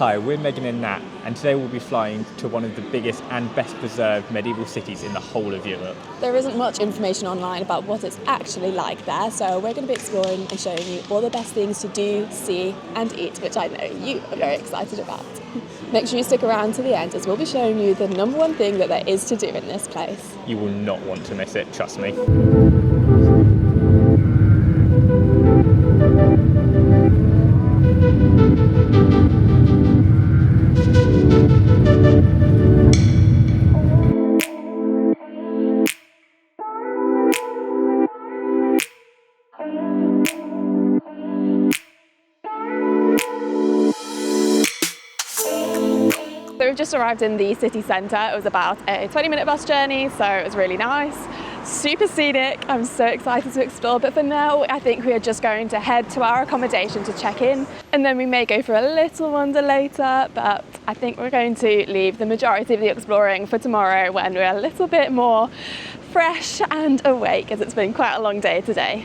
Hi, we're Megan and Nat, and today we'll be flying to one of the biggest and best preserved medieval cities in the whole of Europe. There isn't much information online about what it's actually like there, so we're going to be exploring and showing you all the best things to do, see and eat, which I know you are very excited about. Make sure you stick around to the end, as we'll be showing you the number one thing that there is to do in this place. You will not want to miss it, trust me. So we've just arrived in the city centre. It was about a 20-minute bus journey, so it was really nice. Super scenic. I'm so excited to explore, but for now I think we are just going to head to our accommodation to check in, and then we may go for a little wander later, but I think we're going to leave the majority of the exploring for tomorrow when we're a little bit more fresh and awake, as it's been quite a long day today.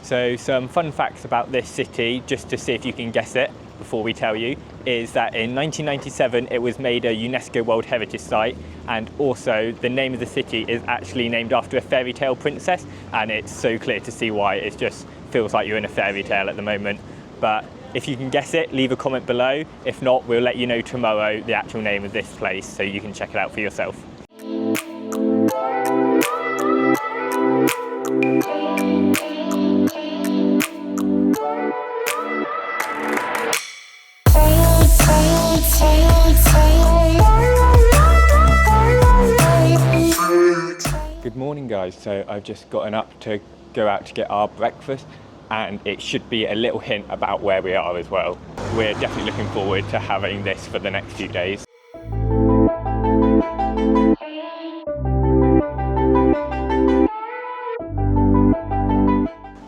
So some fun facts about this city, just to see if you can guess it before we tell you, is that in 1997 it was made a UNESCO World Heritage Site, and also the name of the city is actually named after a fairy tale princess, and it's so clear to see why. It just feels like you're in a fairy tale at the moment. But if you can guess it, leave a comment below. If not, we'll let you know tomorrow the actual name of this place so you can check it out for yourself. Good morning guys, so I've just gotten up to go out to get our breakfast, and it should be a little hint about where we are as well. We're definitely looking forward to having this for the next few days.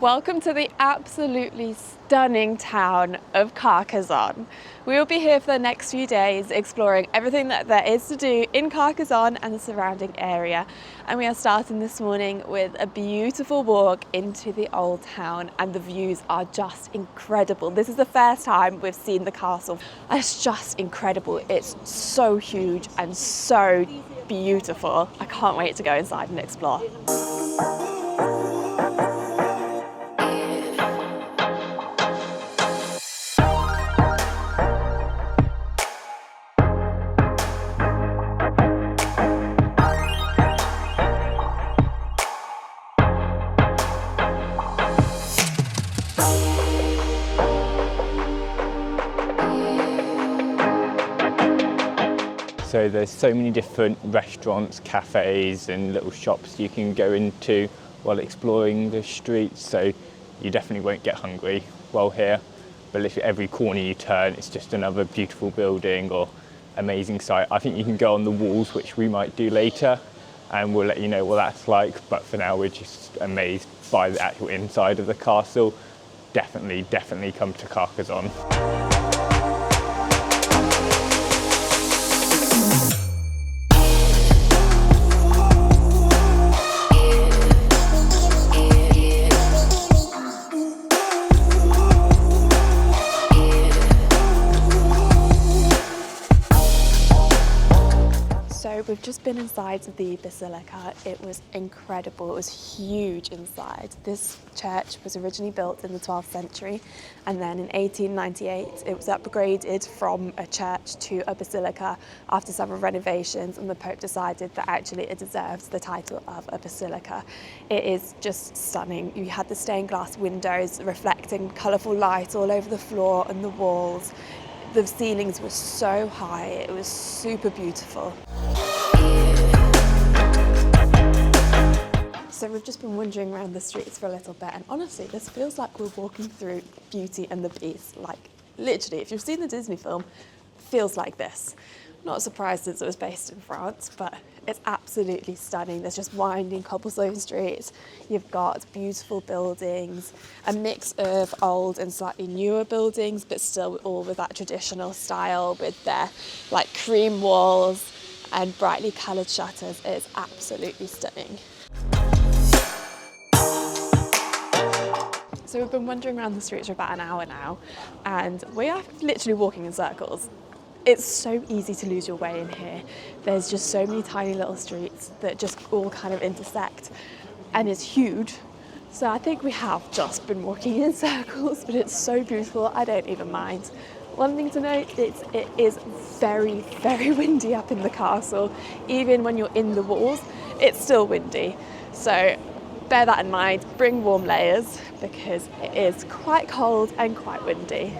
Welcome to the absolutely stunning town of Carcassonne. We will be here for the next few days exploring everything that there is to do in Carcassonne and the surrounding area. And we are starting this morning with a beautiful walk into the old town, and the views are just incredible. This is the first time we've seen the castle. It's just incredible. It's so huge and so beautiful. I can't wait to go inside and explore. So there's so many different restaurants, cafes and little shops you can go into while exploring the streets, so you definitely won't get hungry while here. But literally every corner you turn, it's just another beautiful building or amazing sight. I think you can go on the walls, which we might do later, and we'll let you know what that's like. But for now, we're just amazed by the actual inside of the castle. Definitely come to Carcassonne. So we've just been inside the Basilica. It was incredible. It was huge inside. This church was originally built in the 12th century, and then in 1898 it was upgraded from a church to a basilica after several renovations, and the Pope decided that actually it deserved the title of a basilica. It is just stunning. You had the stained glass windows reflecting colourful light all over the floor and the walls. The ceilings were so high, it was super beautiful. So we've just been wandering around the streets for a little bit, and honestly, this feels like we're walking through Beauty and the Beast. Like, literally, if you've seen the Disney film, it feels like this. Not surprised since it was based in France, but it's absolutely stunning. There's just winding cobblestone streets. You've got beautiful buildings, a mix of old and slightly newer buildings, but still all with that traditional style with their like cream walls and brightly coloured shutters. It's absolutely stunning. So we've been wandering around the streets for about an hour now, and we are literally walking in circles. It's so easy to lose your way in here. There's just so many tiny little streets that just all kind of intersect, and it's huge. So I think we have just been walking in circles, but it's so beautiful, I don't even mind. One thing to note is it is very, very windy up in the castle. Even when you're in the walls, it's still windy. So bear that in mind, bring warm layers because it is quite cold and quite windy.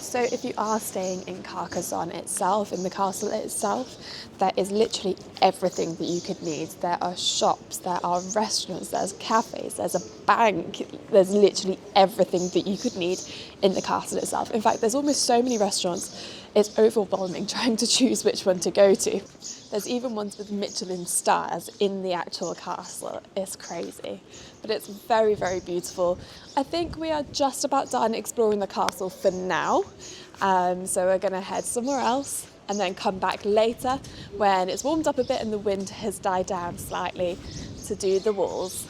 So if you are staying in Carcassonne itself, in the castle itself, there is literally everything that you could need. There are shops, there are restaurants, there's cafes, there's a bank, there's literally everything that you could need in the castle itself. In fact, there's almost so many restaurants, it's overwhelming trying to choose which one to go to. There's even ones with Michelin stars in the actual castle. It's crazy, but it's very, very beautiful. I think we are just about done exploring the castle for now. So we're gonna head somewhere else and then come back later when it's warmed up a bit and the wind has died down slightly to do the walls.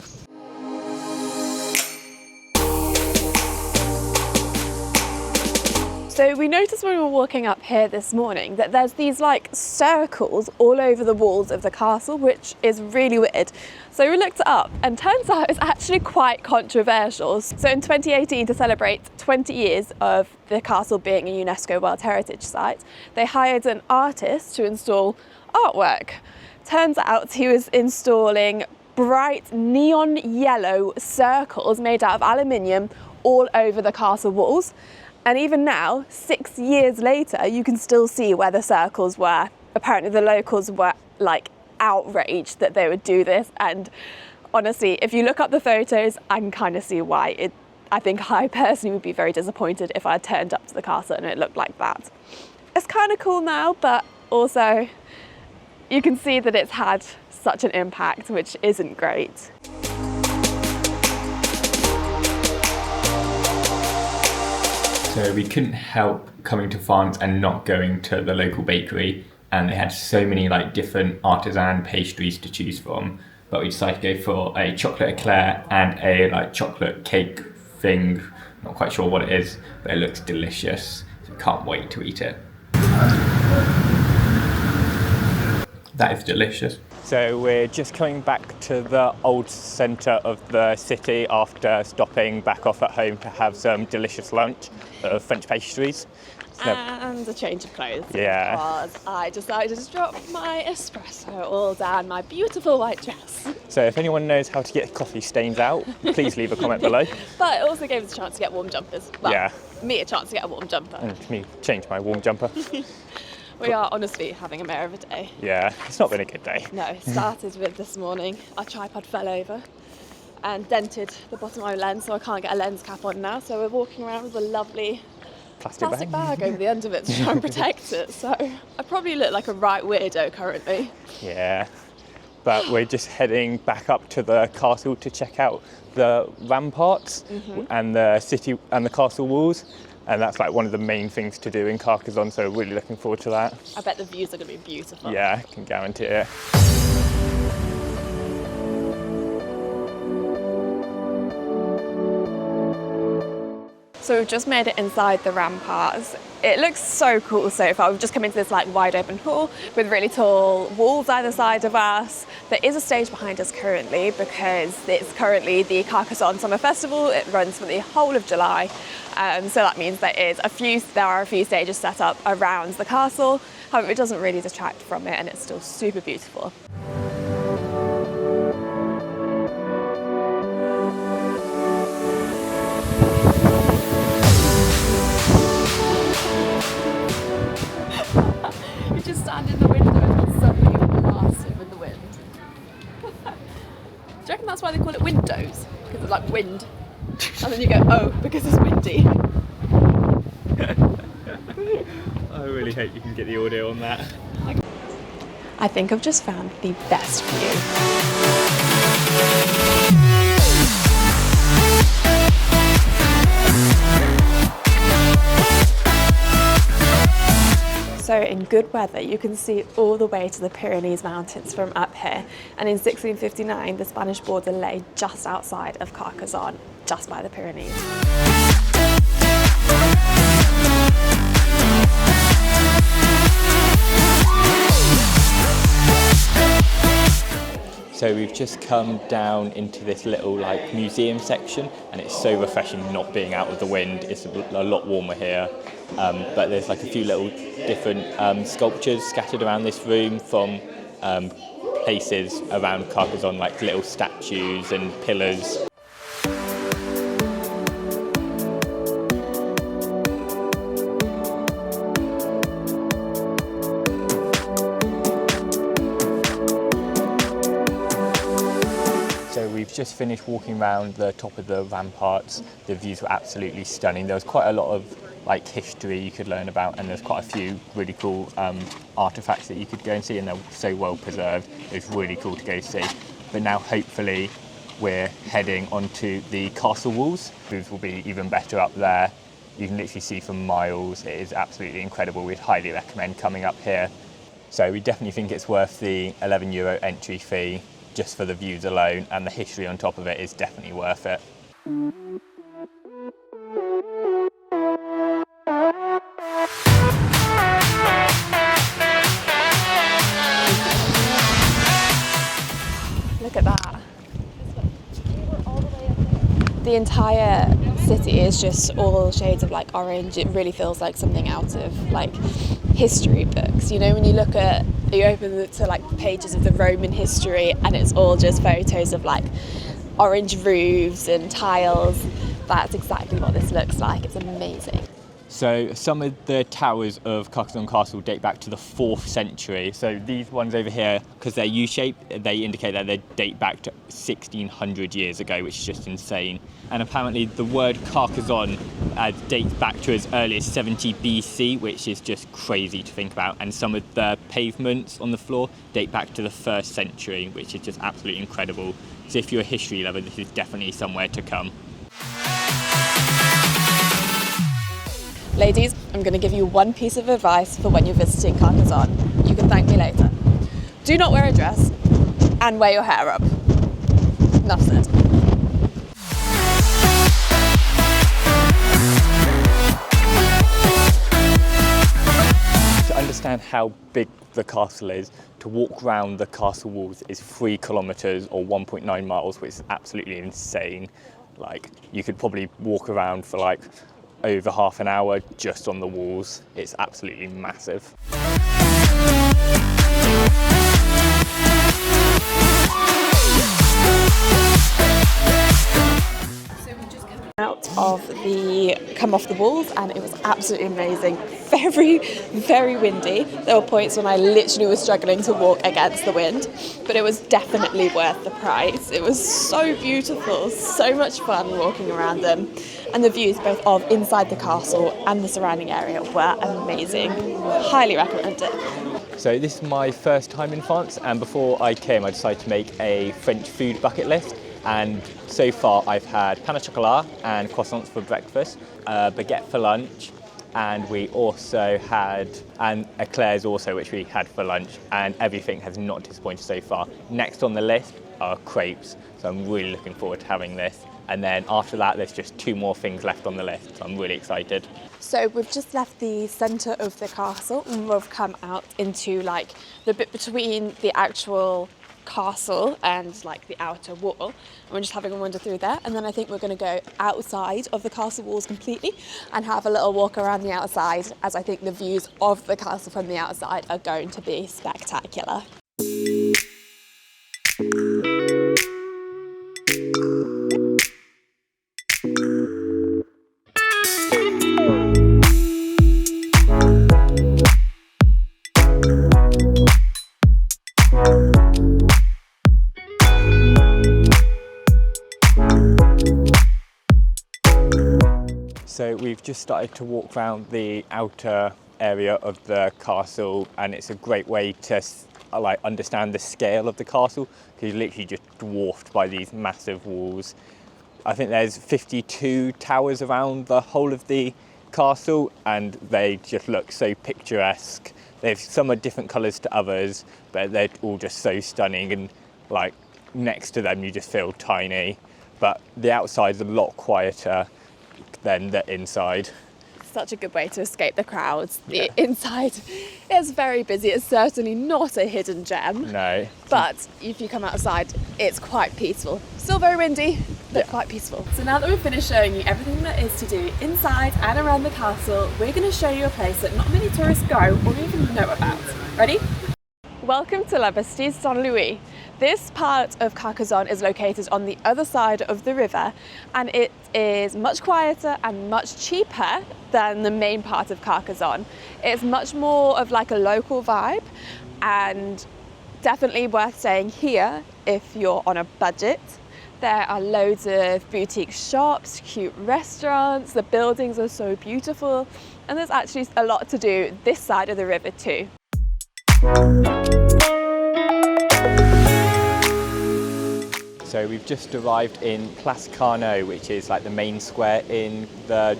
So we noticed when we were walking up here this morning that there's these like circles all over the walls of the castle, which is really weird. So we looked it up and turns out it's actually quite controversial. So in 2018, to celebrate 20 years of the castle being a UNESCO World Heritage Site, they hired an artist to install artwork. Turns out he was installing bright neon yellow circles made out of aluminium all over the castle walls. And even now, 6 years later, you can still see where the circles were. Apparently the locals were like outraged that they would do this. And honestly, if you look up the photos, I can kind of see why. I think I personally would be very disappointed if I had turned up to the castle and it looked like that. It's kind of cool now, but also you can see that it's had such an impact, which isn't great. So we couldn't help coming to France and not going to the local bakery, and they had so many like different artisan pastries to choose from, but we decided to go for a chocolate eclair and a like chocolate cake thing. Not quite sure what it is, but it looks delicious, so can't wait to eat it. That is delicious. So we're just coming back to the old centre of the city after stopping back off at home to have some delicious lunch of French pastries. And a change of clothes. Yeah. Because I decided to drop my espresso all down my beautiful white dress. So if anyone knows how to get coffee stains out, please leave a comment below. But it also gave us a chance to get warm jumpers. Well, yeah. Me a chance to get a warm jumper. And me change my warm jumper. We are honestly having a mare of a day. Yeah, it's not been a good day. No, it started with this morning. Our tripod fell over and dented the bottom of my lens, so I can't get a lens cap on now. So we're walking around with a lovely plastic bag over the end of it to try and protect it. So I probably look like a right weirdo currently. Yeah, but we're just heading back up to the castle to check out the ramparts and the city and the castle walls. And that's like one of the main things to do in Carcassonne, so really looking forward to that. I bet the views are going to be beautiful. Yeah, I can guarantee it. So we've just made it inside the ramparts. It looks so cool so far. We've just come into this like wide open hall with really tall walls either side of us. There is a stage behind us currently because it's currently the Carcassonne Summer Festival. It runs for the whole of July. So that means there are a few stages set up around the castle. However, it doesn't really detract from it and it's still super beautiful. You just stand in the window and suddenly blast it with the wind. Do you reckon that's why they call it windows? Because it's like wind. And then you go, oh, because it's windy. I really hope you can get the audio on that. I think I've just found the best view. in good weather, you can see all the way to the Pyrenees Mountains from up here. And in 1659, the Spanish border lay just outside of Carcassonne, just by the Pyrenees. So we've just come down into this little museum section, and it's so refreshing not being out of the wind. It's a lot warmer here, but there's a few little different sculptures scattered around this room from places around Carcassonne, like little statues and pillars. We've just finished walking around the top of the Ramparts. The views were absolutely stunning. There was quite a lot of history you could learn about, and there's quite a few really cool artifacts that you could go and see, and they're so well preserved. It was really cool to go see. But now hopefully we're heading onto the castle walls. Views will be even better up there. You can literally see for miles. It is absolutely incredible. We'd highly recommend coming up here. So we definitely think it's worth the €11 entry fee, just for the views alone, and the history on top of it is definitely worth it. Look at that. The entire city is just all shades of orange. It really feels like something out of history books. You know, when you open it to pages of the Roman history, and it's all just photos of orange roofs and tiles. That's exactly what this looks like. It's amazing. So some of the towers of Carcassonne Castle date back to the 4th century. So these ones over here, because they're U-shaped, they indicate that they date back to 1600 years ago, which is just insane. And apparently the word Carcassonne dates back to as early as 70 BC, which is just crazy to think about. And some of the pavements on the floor date back to the 1st century, which is just absolutely incredible. So if you're a history lover, this is definitely somewhere to come. Ladies, I'm going to give you one piece of advice for when you're visiting Carcassonne. You can thank me later. Do not wear a dress and wear your hair up. Enough said. To understand how big the castle is, to walk around the castle walls is 3 kilometres or 1.9 miles, which is absolutely insane. You could probably walk around for over half an hour just on the walls. It's absolutely massive. Come off the walls, and it was absolutely amazing. Very, very windy. There were points when I literally was struggling to walk against the wind, but it was definitely worth the price. It was so beautiful, so much fun walking around them, and the views both of inside the castle and the surrounding area were amazing. Highly recommend it. So this is my first time in France, and before I came I decided to make a French food bucket list. And so far I've had pain au chocolat and croissants for breakfast, baguette for lunch, and we also had eclairs also, which we had for lunch, and everything has not disappointed so far. Next on the list are crepes, so I'm really looking forward to having this. And then after that there's just 2 more things left on the list, so I'm really excited. So we've just left the centre of the castle, and we've come out into the bit between the actual castle and the outer wall, and we're just having a wander through there, and then I think we're going to go outside of the castle walls completely and have a little walk around the outside, as I think the views of the castle from the outside are going to be spectacular. So we've just started to walk around the outer area of the castle, and it's a great way to understand the scale of the castle, because you're literally just dwarfed by these massive walls. I think there's 52 towers around the whole of the castle, and they just look so picturesque. Some are different colours to others, but they're all just so stunning, and like next to them you just feel tiny. But the outside's a lot quieter than the inside. Such a good way to escape the crowds. Yeah. The inside is very busy. It's certainly not a hidden gem. No. But if you come outside, it's quite peaceful. Still very windy, but quite peaceful. So now that we've finished showing you everything there is to do inside and around the castle, we're going to show you a place that not many tourists go or even know about. Ready? Welcome to La Bastide Saint-Louis. This part of Carcassonne is located on the other side of the river, and it is much quieter and much cheaper than the main part of Carcassonne. It's much more of like a local vibe, and definitely worth staying here if you're on a budget. There are loads of boutique shops, cute restaurants, the buildings are so beautiful, and there's actually a lot to do this side of the river too. So we've just arrived in Place Carnot, which is like the main square in the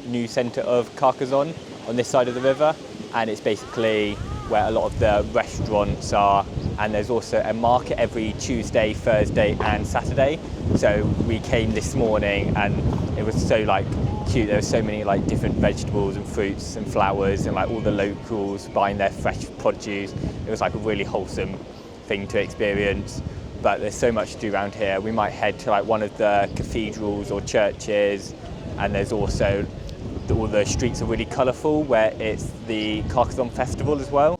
new centre of Carcassonne on this side of the river, and it's basically where a lot of the restaurants are, and there's also a market every Tuesday, Thursday and Saturday. So we came this morning and it was so like cute. There were so many like different vegetables and fruits and flowers, and like all the locals buying their fresh produce. It was like a really wholesome thing to experience. But there's so much to do around here. We might head to like one of the cathedrals or churches, and there's also all the streets are really colourful, where it's the Carcassonne Festival as well.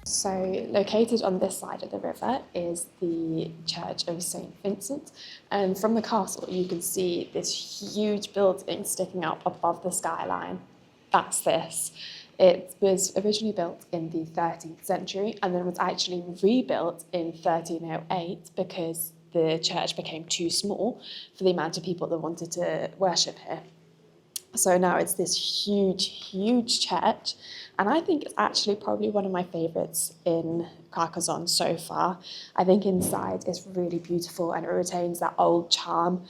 So located on this side of the river is the Church of St. Vincent, and from the castle you can see this huge building sticking up above the skyline. That's this. It was originally built in the 13th century and then was actually rebuilt in 1308 because the church became too small for the amount of people that wanted to worship here. So now it's this huge church, and I think it's actually probably one of my favourites in Carcassonne so far. I think inside is really beautiful and it retains that old charm.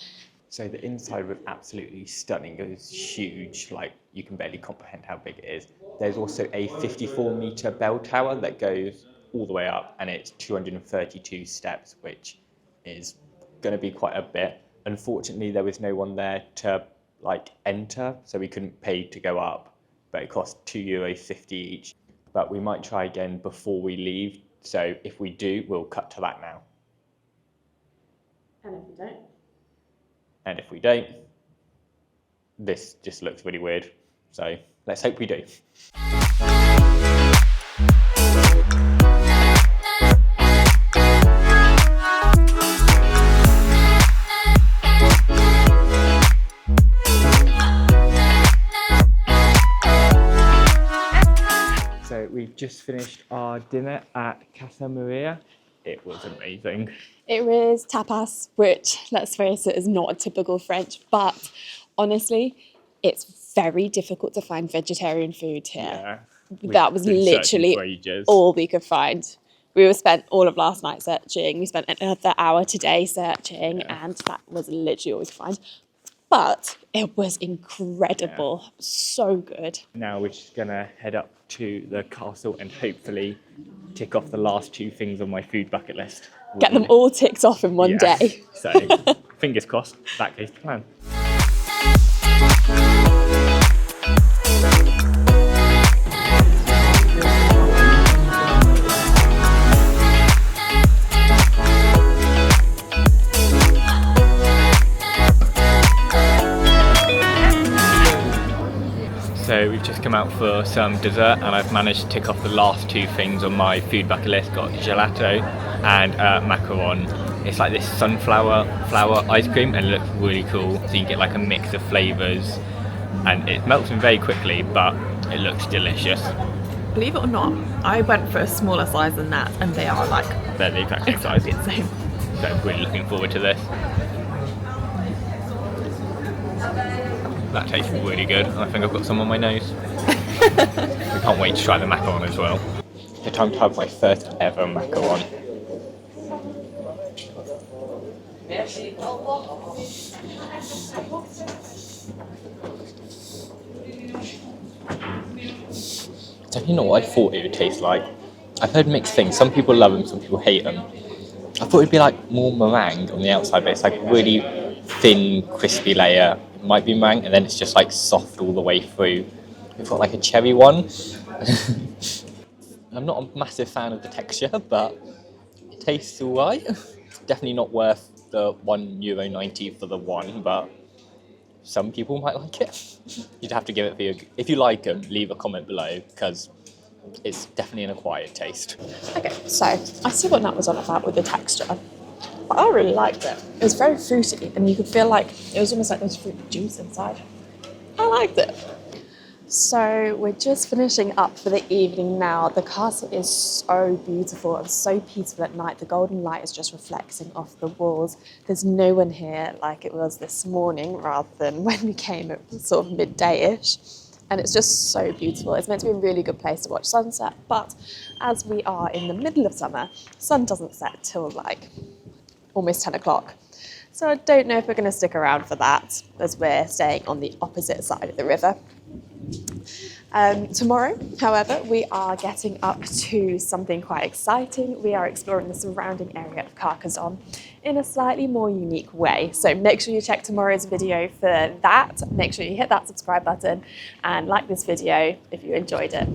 So the inside was absolutely stunning. It was huge, like you can barely comprehend how big it is. There's also a 54-metre bell tower that goes all the way up, and it's 232 steps, which is going to be quite a bit. Unfortunately, there was no one there to like enter, so we couldn't pay to go up, but it cost €2.50 each. But we might try again before we leave, so if we do, we'll cut to that now. And if we don't? And if we don't, this just looks really weird, so let's hope we do. So we've just finished our dinner at Casa Maria. It was amazing. It was tapas, which, let's face it, is not a typical French, but honestly, it's very difficult to find vegetarian food here. Yeah, that was literally all we could find. We spent all of last night searching. We spent another hour today searching, and that was literally all we could find. But it was incredible, so good. Now we're just gonna head up to the castle and hopefully tick off the last two things on my food bucket list. Get them all ticked off in one day. So fingers crossed, that goes to plan. So we've just come out for some dessert, and I've managed to tick off the last two things on my food bucket list. Got gelato and macaron. It's like this sunflower flour ice cream, and it looks really cool. So you get like a mix of flavours, and it melts in very quickly, but it looks delicious. Believe it or not, I went for a smaller size than that, and they are like They're the exact same size. the same. So I'm really looking forward to this. That tastes really good. I think I've got some on my nose. We can't can't wait to try the macaron as well. The time to have my first ever macaron. Don't you know what I thought it would taste like? I've heard mixed things. Some people love them, some people hate them. I thought it'd be like more meringue on the outside, but it's like really thin, crispy layer. It might be meringue, and then it's just like soft all the way through. We've got like a cherry one. I'm not a massive fan of the texture, but it tastes alright. Definitely not worth the €1.90 for the one, but some people might like it. You'd have to give it if you like them, leave a comment below, because it's definitely an acquired taste. Okay, so I see what Nat was on about with the texture, but I really liked it. It was very fruity, and you could feel like it was almost like there's fruit juice inside. I liked it. So we're just finishing up for the evening now. The castle is so beautiful and so peaceful at night. The golden light is just reflecting off the walls. There's no one here like it was this morning rather than when we came at sort of midday-ish. And it's just so beautiful. It's meant to be a really good place to watch sunset, but as we are in the middle of summer, sun doesn't set till like almost 10 o'clock. So I don't know if we're going to stick around for that, as we're staying on the opposite side of the river. Tomorrow, however, we are getting up to something quite exciting. We are exploring the surrounding area of Carcassonne in a slightly more unique way. So make sure you check tomorrow's video for that. Make sure you hit that subscribe button and like this video if you enjoyed it.